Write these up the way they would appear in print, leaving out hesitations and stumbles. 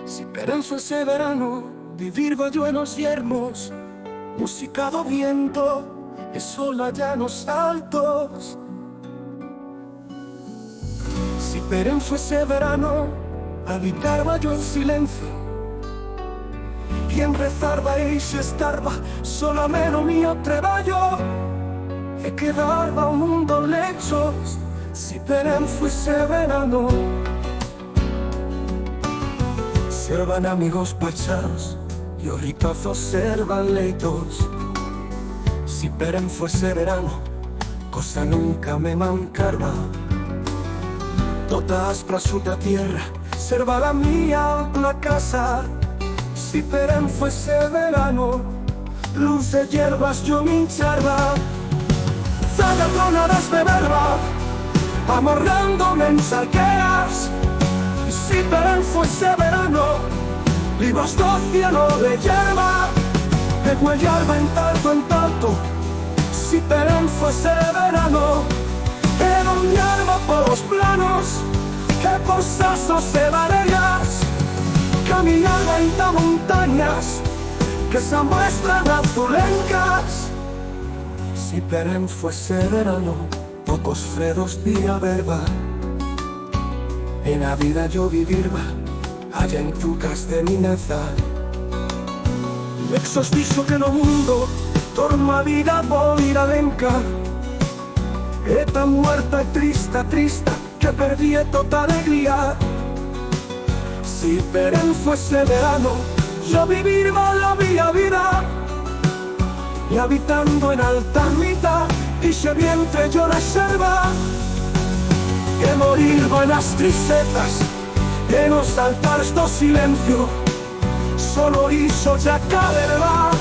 Si Perén fuese verano, vivir yo en los yermos, musicado viento, y sol allá en los altos. Si Perén fuese verano, habitaba yo en silencio, y en rezarba y se estarba, solamente mio treballo, e quedaba un mundo lejos. Si Perén fuese verano, servan amigos pachados y horritazos servan leitos. Si Perén fuese verano, cosa nunca me mancarba. Todas prasuta tierra, serva la mía la casa. Si Perén fuese verano, luz de hierbas yo me hincharba. Zagatronadas de verba, amorrándome en salqueas. Si Perén fuese verano, libros do cielo de hierba, de Guayalba en tanto. Si Perén fuese verano, era un hierba por los planos, que por sazos de varegas, caminaba en las montañas, que se muestran azulencas. Si Perén fuese verano, pocos fredos día verba, en la vida yo vivirba, allá en tucas de mi nazar. Exos viso que no mundo, torna a vida voy a venca. Eta muerta y triste, que perdí toda alegría. Si Perén fuese verano, yo vivirba la vía vida, y habitando en alta mitad, y se vientre yo la selva, que morir en las tristezas, en los altares do silencio, solo hizo ya calerva.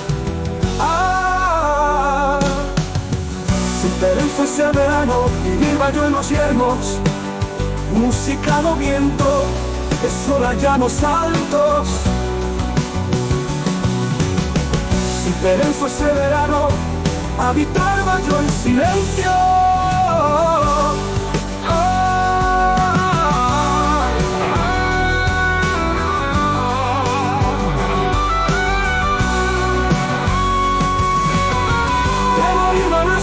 Si Perén fuese verano, vivirba yo en los yermos, musicado viento, que sol allá en los altos. Si Perén fuese verano, habitarba yo en silencio.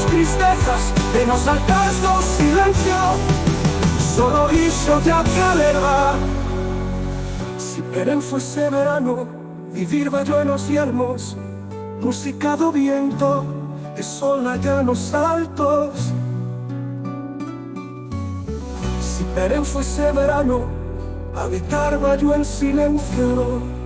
Tristezas de los altares do silencio, solo hizo ya calerva. Si Perén fuese verano, vivirba yo en los yermos, musicado viento, de sol allá en los altos. Si Perén fuese verano, habitarba yo en silencio.